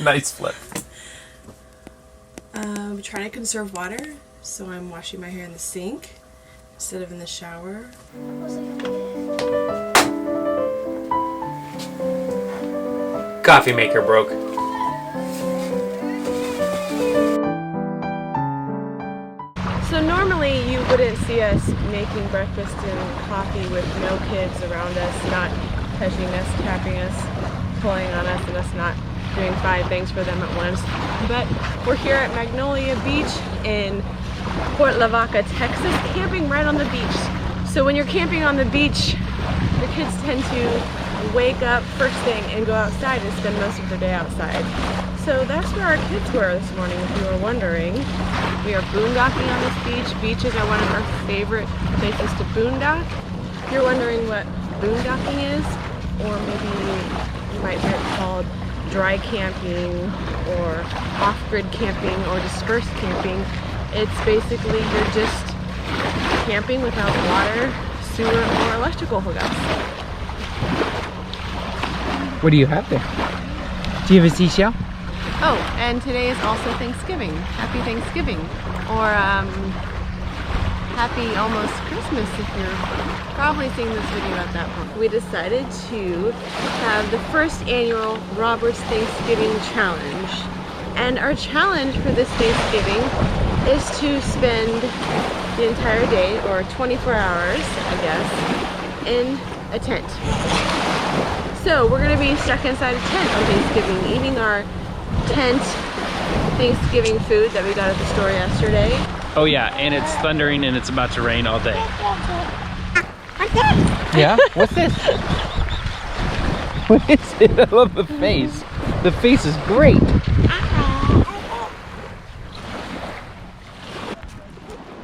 Nice flip. I'm trying to conserve water, so I'm washing my hair in the sink instead of in the shower. Coffee maker broke. So normally you wouldn't see us making breakfast and coffee with no kids around us, not touching us, tapping us, pulling on us, and us not doing 5 things for them at once. But we're here at Magnolia Beach in Port Lavaca, Texas, camping right on the beach. So when you're camping on the beach, the kids tend to wake up first thing and go outside and spend most of their day outside. So that's where our kids were this morning, if you were wondering. We are boondocking on this beach. Beaches are one of our favorite places to boondock. If you're wondering what boondocking is, or maybe you might hear it called dry camping or off-grid camping or dispersed camping, it's basically you're just camping without water, sewer, or electrical hookups. What do you have there? Do you have a seashell? Oh, and today is also Thanksgiving. Happy Thanksgiving. Or happy almost Christmas if you're probably seeing this video at that point. We decided to have the first annual Robert's Thanksgiving Challenge. And our challenge for this Thanksgiving is to spend the entire day, or 24 hours, I guess, in a tent. So we're gonna be stuck inside a tent on Thanksgiving, eating our tent Thanksgiving food that we got at the store yesterday. Oh yeah, and it's thundering and it's about to rain all day. Yeah? What's this? What is it? I love the face. The face is great.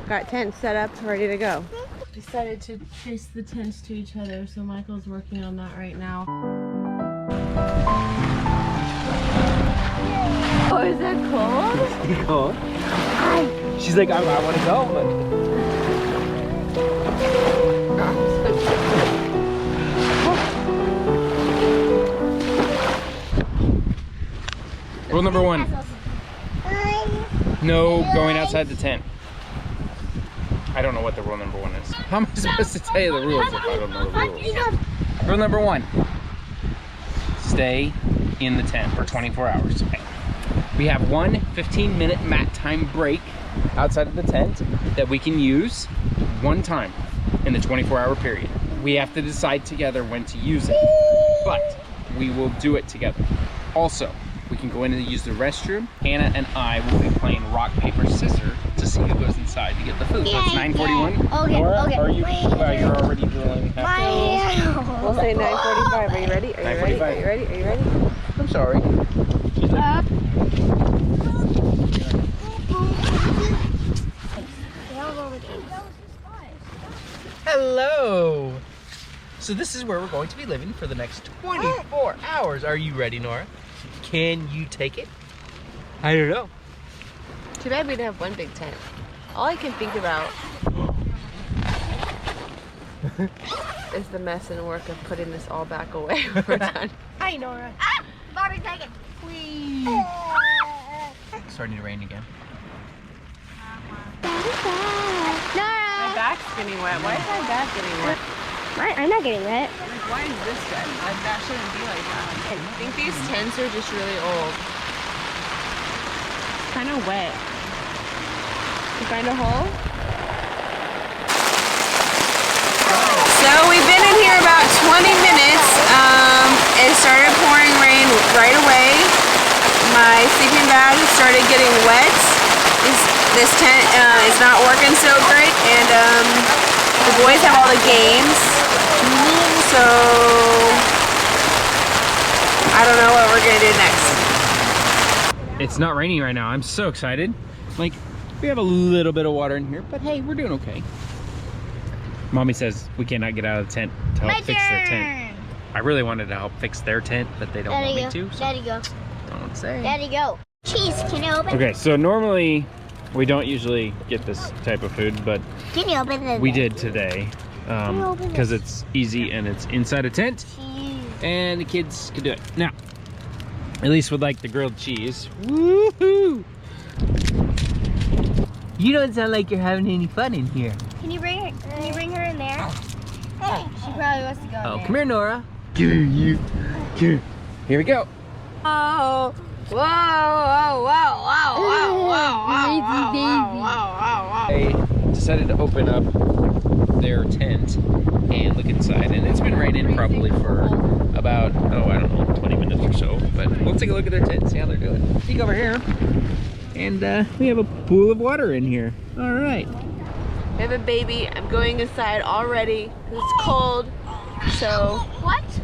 Got tent set up, ready to go. Decided to trace the tents to each other, so Michael's working on that right now. Oh, is that cold? It's cold. She's like, I want to go. Rule number 1. No going outside the tent. I don't know what the rule number 1 is. How am I supposed to tell you the rules if I don't know the rules? Rule number 1. Stay in the tent for 24 hours. Okay. We have one 15-minute mat time break outside of the tent that we can use one time in the 24-hour period. We have to decide together when to use it, but we will do it together. Also, we can go in and use the restroom. Hannah and I will be playing rock, paper, scissors to see who goes inside to get the food. So it's 9:41. Okay, Laura, okay. are you? Well, you're already doing half. We'll say 9:45. Are you ready? Are you ready? Are you ready? Are you ready? I'm sorry. Hello. So this is where we're going to be living for the next 24 hours. Are you ready, Nora? Can you take it? I don't know. Too bad we didn't have one big tent. All I can think about is the mess and work of putting this all back away when we're done. Hi, Nora. Barbie, take it. It's starting to rain again. My back's getting wet. Why is my back getting wet? I'm not getting wet. Like, why is this wet? That shouldn't be like that. I think these tents are just really old. It's kind of wet. You find a hole? So we've been in here about 20 minutes. It started pouring rain right away. My sleeping bag started getting wet. This tent is not working so great, and the boys have all the games. So I don't know what we're gonna do next. It's not raining right now. I'm so excited. Like, we have a little bit of water in here, but hey, we're doing okay. Mommy says we cannot get out of the tent to help fix their tent. I really wanted to help fix their tent, but they don't want me to. So Daddy, go. don't say. Daddy, go. Cheese, can you open? Okay, so normally we don't usually get this type of food, but Can you open this? we did today because it's easy and it's inside a tent Cheese. and the kids can do it. Now, At least with like the grilled cheese. Woohoo! You don't sound like you're having any fun in here. Can you bring her in there? She probably wants to go in Oh, there. come here, Nora. Here we go. Oh, whoa, whoa, whoa, whoa, whoa, whoa, They decided to open up their tent and look inside, and it's been raining probably for about, oh, I don't know, 20 minutes or so, but we'll take a look at their tent, see how they're doing. Peek over here, and we have a pool of water in here. All right. We have a baby. I'm going inside already. It's cold. So What? to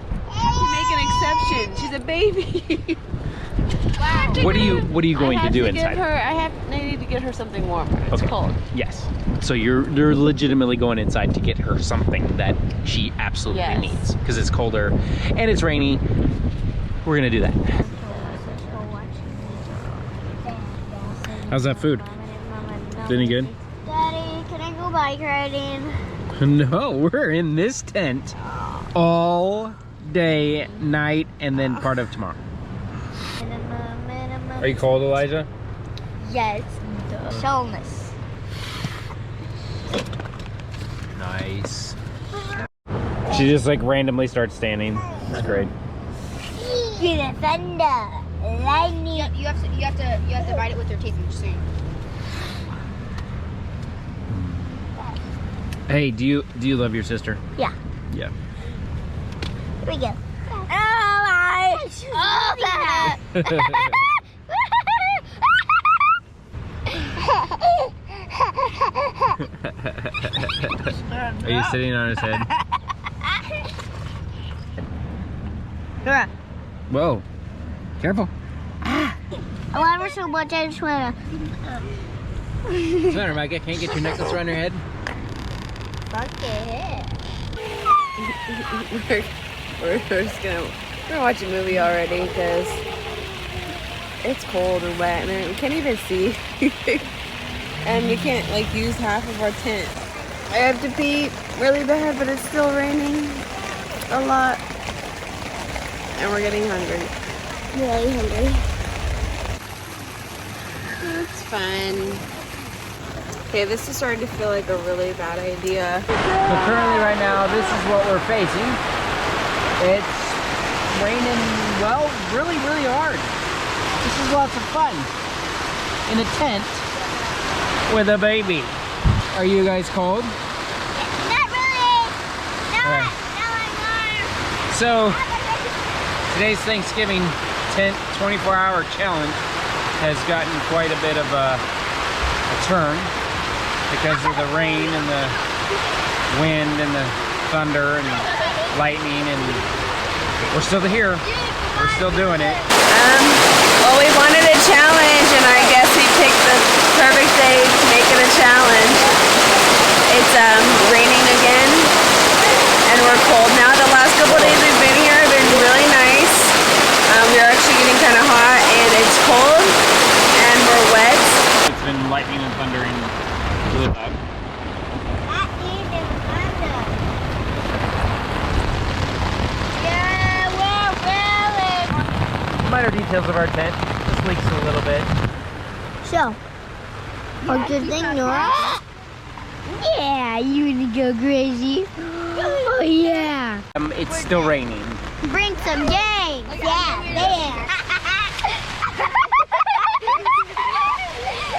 make an exception, she's a baby. What are you going to do I inside? need to get her something warmer. It's cold. Yes. So you're legitimately going inside to get her something that she absolutely Yes. needs because it's colder and it's rainy. We're gonna do that. How's that food? Is it any good? Daddy, can I go bike riding? No, we're in this tent all day, night, and then part of tomorrow. Are you cold, Elijah? Yes. Shellness. Nice. She just like randomly starts standing. It's great. Get a thunder. Lightning. You have to bite it with your teeth and just Hey, do you love your sister? Yeah. Yeah. Here we go. Oh my! Oh, that. Are you sitting on his head? Whoa. Careful. I love her so much, I just wanna. What's the matter, Micah? Can't get your necklace around your head? Fuck it. We're just gonna watch a movie already because it's cold and wet and we can't even see. And we can't like use half of our tent. I have to pee really bad, but it's still raining a lot. And we're getting hungry. Really hungry. It's fun. Okay, this is starting to feel like a really bad idea. So currently right now, this is what we're facing. It's raining, well, really, really hard. This is lots of fun. In a tent with a baby. Are you guys cold? Not really. No, Okay. no, I'm not. So today's Thanksgiving tent 24-hour challenge has gotten quite a bit of a turn because of the rain and the wind and the thunder and lightning, and we're still here. We're still doing it. Well, we wanted a challenge, and I guess we picked the perfect day to make it a challenge. It's raining again, and we're cold now. The last couple of days we've been here have been really nice. We're actually getting kind of hot, and it's cold, and we're wet. It's been lightning and thundering really loud. That is a thunder. Yeah, we're really. Minor details of our tent. This leaks a little bit. So, what's your thing, Nora? Yeah, you wanna go crazy? Oh yeah. It's still raining. Bring some games. Yeah, there.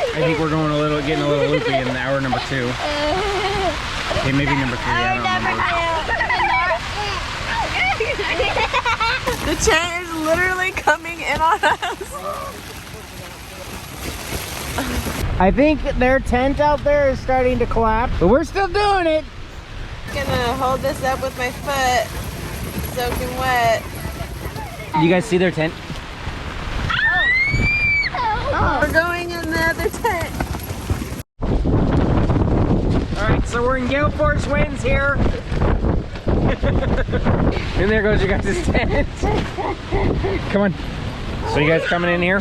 I think we're going getting a little loopy in hour number 2. Okay, maybe number 3. I don't remember. The tent is literally coming in on us. I think their tent out there is starting to collapse, but we're still doing it. I'm gonna hold this up with my foot, soaking wet. You guys see their tent? We're going in the other tent. All right, so we're in gale force winds here. And there goes you guys' tent. Come on. So you guys coming in here?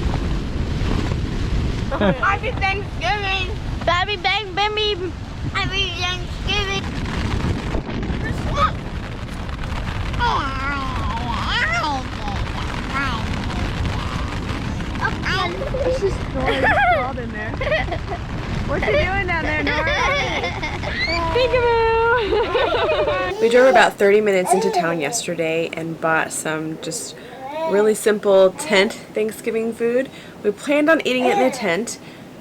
Happy Thanksgiving. Happy Thanksgiving. Happy Thanksgiving. It's just Nora crawled in there. What you doing down there, Nora? Peekaboo! We drove about 30 minutes into town yesterday and bought some just really simple tent Thanksgiving food. We planned on eating it in the tent,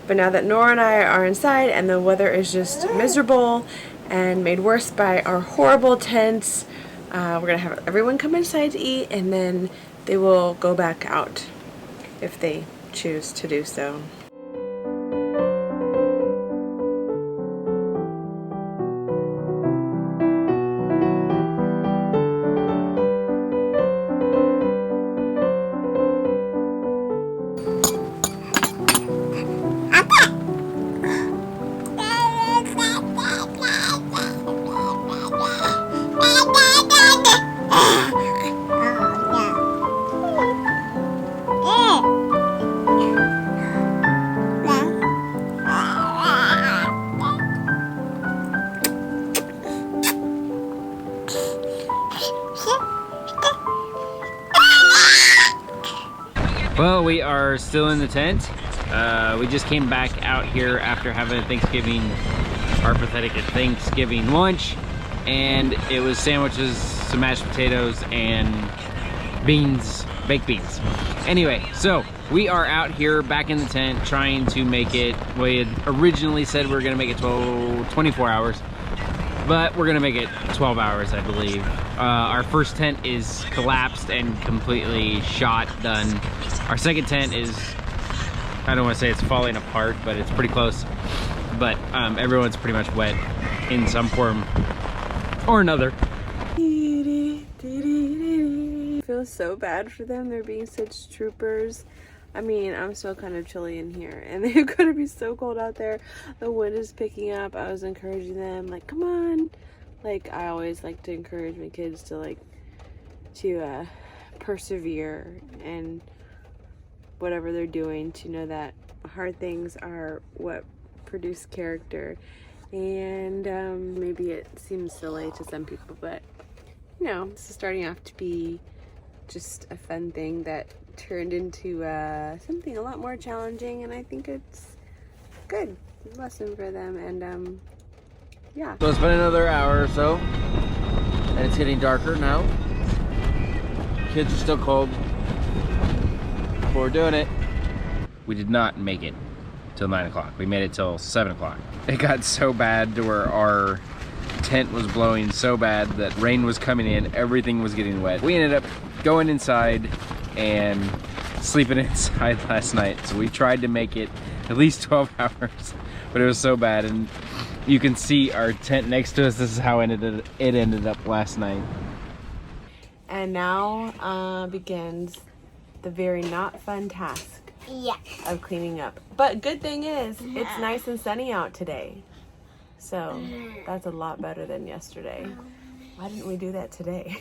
but now that Nora and I are inside and the weather is just miserable and made worse by our horrible tents, we're gonna have everyone come inside to eat, and then they will go back out if they choose to do so. Well, we are still in the tent. We just came back out here after having a Thanksgiving, our pathetic Thanksgiving lunch, and it was sandwiches, some mashed potatoes, and beans, baked beans. Anyway, so we are out here back in the tent trying to make it. We had originally said we were gonna make it 24 hours, but we're gonna make it 12 hours, I believe. Our first tent is collapsed and completely shot, done. Our second tent is, I don't want to say it's falling apart, but it's pretty close. But everyone's pretty much wet in some form or another. I feel so bad for them. They're being such troopers. I mean, I'm still kind of chilly in here, and they're going to be so cold out there. The wind is picking up. I was encouraging them, like, come on. Like, I always like to encourage my kids to persevere and whatever they're doing, to know that hard things are what produce character. And maybe it seems silly to some people, but you know, this is starting off to be just a fun thing that turned into something a lot more challenging, and I think it's good lesson for them. And yeah. So it's been another hour or so, and it's getting darker now. Kids are still cold. We're doing it. We did not make it till 9 o'clock. We made it till 7 o'clock. It got so bad to where our tent was blowing so bad that rain was coming in, everything was getting wet. We ended up going inside and sleeping inside last night. So we tried to make it at least 12 hours, but it was so bad. And you can see our tent next to us. This is how it ended up last night. And now begins the very not fun task of cleaning up. But good thing is, it's nice and sunny out today. So that's a lot better than yesterday. Why didn't we do that today?